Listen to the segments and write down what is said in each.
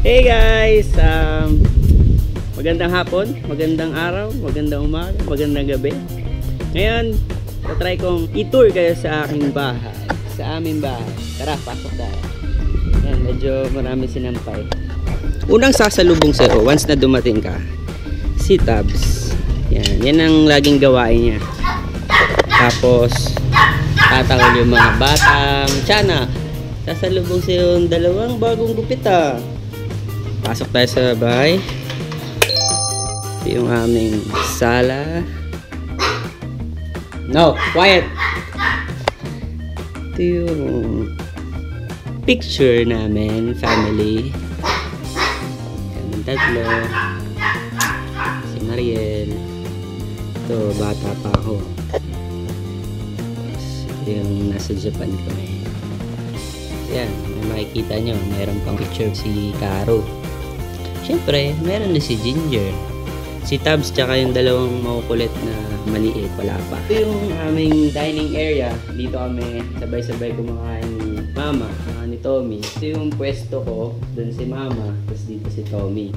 Hey guys! Magandang hapon, magandang araw, magandang umaga, magandang gabi. Ngayon, tatry kong i-tour kayo sa aking bahay, sa aming bahay. Tara, pasok tayo. Yan, medyo marami sinampay. Unang sasalubong sa'yo, once na dumating ka, si Tabs. Yan ang laging gawain niya. Tapos, tatawag yung mga batang tiyanak. Sasalubong sa'yo yung dalawang bagong gupit ah. Pasok tayo sa bahay. Ito yung aming sala. No, quiet! Ito yung picture namin, family. Kaming tatlo. Si Mariel. Ito, bata pa ako. Ito yung nasa Japan ko. Yan, may makikita nyo, mayroon pang picture si Caro. Siyempre, meron na si Ginger. Si Tabs, tsaka yung dalawang makukulit na maliit, wala pa. Ito yung aming dining area. Dito kami sabay-sabay kumakain ni Mama, ni Tommy. Ito yung pwesto ko, dun si Mama, tapos dito si Tommy.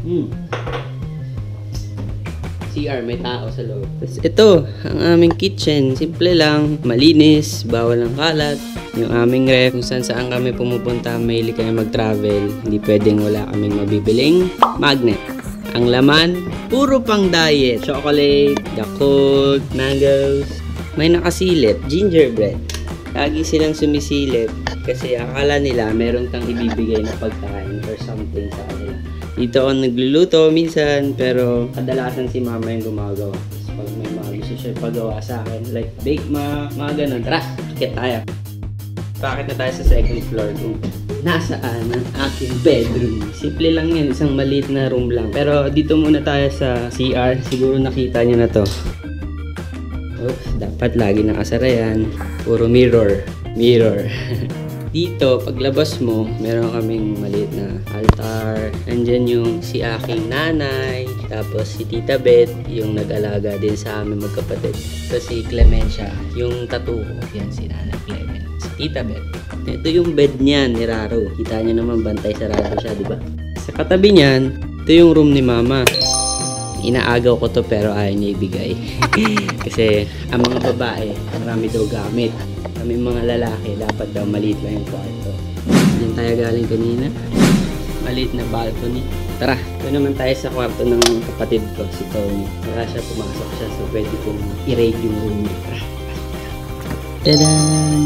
CR, may tao sa loob. Tapos ito, ang aming kitchen. Simple lang, malinis, bawal ng kalat. Yung aming ref, kung saan kami pumupunta, mahilig kami mag-travel. Hindi pwedeng wala kaming mabibiling magnet. Ang laman, puro pang diet. Chocolate, Yakult, mangoes. May nakasilip, gingerbread. Lagi silang sumisilip kasi akala nila meron kang ibibigay na pagkain or something sa kanila. Dito ako nagluluto minsan, pero kadalasan si Mama yung gumagawa. So, pag may mga gusto siya pagawa sa akin, like bake mga ganun. Tara, akit tayo. Bakit na tayo sa second floor kung nasaan ang aking bedroom? Simple lang yan, isang maliit na room lang. Pero dito muna tayo sa CR. Siguro nakita nyo na to. Oops, dapat lagi nakasara yan. Puro mirror. Dito, paglabas mo, meron kaming maliit na altar. Andyan yung si aking nanay. Tapos si Tita Beth, yung nag-alaga din sa amin magkapatid. Tapos si Clemencia, yung tattoo ko. Yan si Nanay Clement. Si Tita Beth. Ito yung bed niyan ni Raro. Kita nyo naman, bantay sarado siya, di ba? Sa katabi niyan, ito yung room ni Mama. Inaagaw ko to pero ayaw niya ibigay. Kasi ang mga babae, marami daw gamit. Kami mga lalaki, dapat daw maliit lang yung kwarto. Diyan tayo galing kanina. Maliit na balcony. Tara, ito naman tayo sa kwarto ng kapatid ko, si Tony. Wala siya, pumasok siya, so pwede kong i-raid yung room niya. Tara. Tadaan!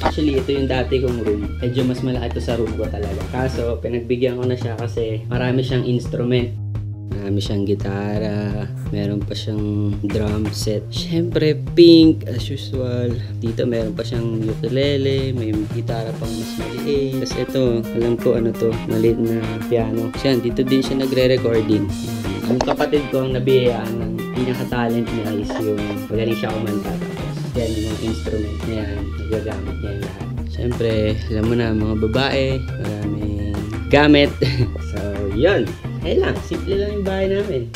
Actually, ito yung dati kong room. Medyo mas malaki ito sa room ko talaga. Kaso, pinagbigyan ko na siya kasi marami siyang instrument. Marami siyang gitara, meron pa siyang drum set. Siyempre, pink as usual. Dito meron pa siyang ukulele, may gitara pang mas maliit. Tapos ito, alam ko ano to, maliit na piano. Siya, dito din siya nagre-recording. Yung kapatid ko ang nabiyayaan ng pinaka-talent niya is yung magaling siya kumanta. Tapos yan yung mga instrument niya, nagagamit niya yung lahat. Siyempre, alam mo na, mga babae, maraming gamit. So, yun. Eh lang, simple lang yung bahay namin.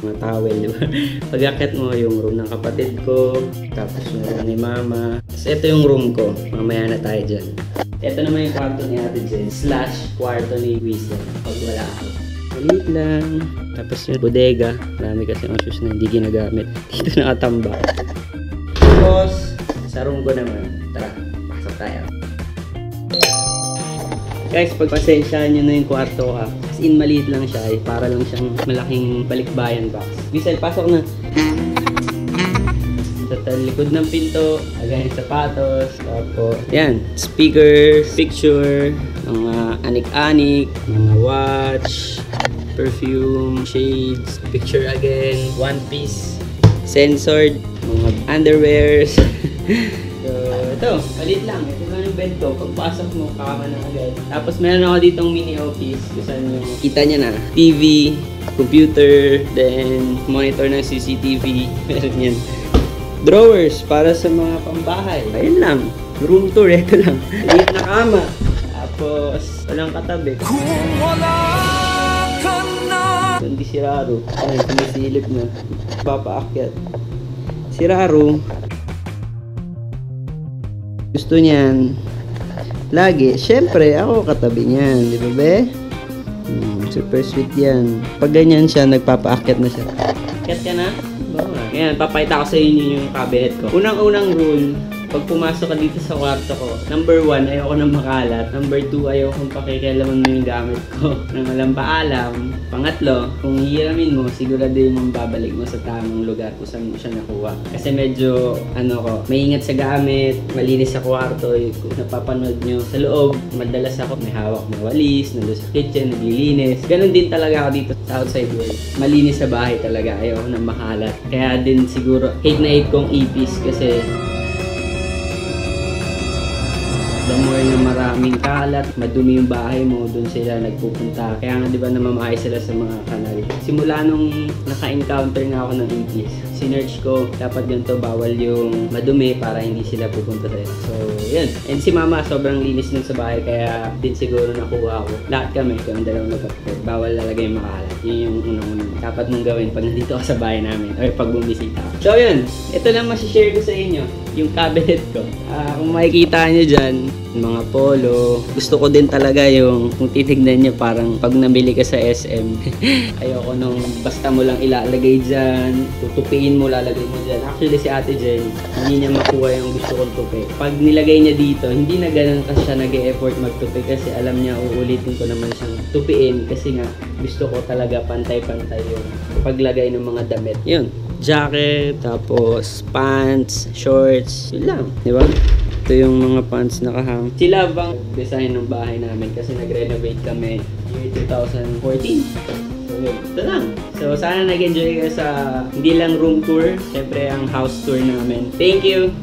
Mga towel, di ba? Pag-akit mo yung room ng kapatid ko, tapos yung room ni Mama. Tapos ito yung room ko. Mamaya na tayo dyan. Ito naman yung kwarto ni Ate Jen, / kwarto ni Wiesel. Pag wala ako. Maliit lang. Tapos yung bodega. Marami kasi ang shoes na hindi ginagamit. Dito nakatamba. Tapos, sa room ko naman. Tara, pasok tayo. Guys, pagpasensyahan nyo na yung kwarto ka. As in, maliit lang siya. Para lang siyang malaking balikbayan box. Wiesel, pasok na. Sa likod ng pinto, agad yung sapatos. Tapos, yan. Speakers, picture, mga anik-anik, mga watch, perfume, shades, picture again, one piece, censored, mga underwears. So, ito, maliit lang. Ito lang yung bed ko. Pagpasok mo, kama na agad. Tapos, meron ako ditong mini office. Kusan nyo, kita nyo na. TV, computer, then monitor ng CCTV. Meron yan. Drawers, para sa mga pambahay. Ayun lang. Room tour, ito lang. Maliit na kama. Tapos, walang katabi. Kung wala ka na. Hindi si Raro. Ay, sumisilip na. Papaakyat. Si Raro, gusto niyan lagi, syempre ako katabi niyan, di ba be? Super sweet yan. Pag ganyan siya, nagpapaakyat na siya. Akyat ka na? Oo nga. Ngayon, papakita ko sa inyo yung cabinet ko. Unang-unang rule, pag pumasok ka dito sa kwarto ko, number 1, ayoko nang makalat. Number 2, ayoko kung pakikialaman mo yung gamit ko nang walang paalam. Pangatlo, kung hiramin mo, siguraduhin mong babalik mo sa tamang lugar kung saan mo siya nakuha. Kasi medyo, maingat sa gamit, malinis sa kwarto. Kung napapanood nyo sa loob, madalas ako may hawak na walis, nandun sa kitchen, naglilinis. Ganon din talaga ako dito sa outside world. Malinis sa bahay talaga, ayoko nang makalat. Kaya din siguro, hate na hate kong ipis kasi the more na maraming kalat, madumi yung bahay mo, dun sila nagpupunta. Kaya nga, di ba, namamahay sila sa mga kanal. Simula nung naka-encounter nga ako ng ipis, sinerch ko, dapat ganito, bawal yung madumi para hindi sila pupunta sa'yo. So, yun. And si mama, sobrang linis nun sa bahay, kaya din siguro nakuha ko. Lahat kami, kung dalawang magkapit, bawal lalagay yung makalat. Yun yung unang-unang dapat mong gawin pag nandito ka sa bahay namin, or pag bumisita. So, yun. Ito lang masishare ko sa inyo, yung cabinet ko. Kung makikita nyo dyan, mga polo. Gusto ko din talaga yung, kung titignan nyo, parang pag namili ka sa SM, ayoko nung basta mo lang ilalagay dyan, tutupiin mo, lalagay mo dyan. Actually, si Ate Jen, hindi niya makuha yung gusto kong tupi. Pag nilagay niya dito, hindi na ganun kasi siya nag-e-effort magtupi kasi alam niya, uulitin ko naman siyang tupiin kasi nga, gusto ko talaga pantay-pantay yung paglagay ng mga damit. Yun. Jacket, tapos pants, shorts, yun lang, di ba? Ito yung mga pants na kahang. Sila bang design ng bahay namin kasi nag-renovate kami year 2014. So yun, ito lang. So sana nag-enjoy ka sa hindi lang room tour, syempre ang house tour namin. Thank you!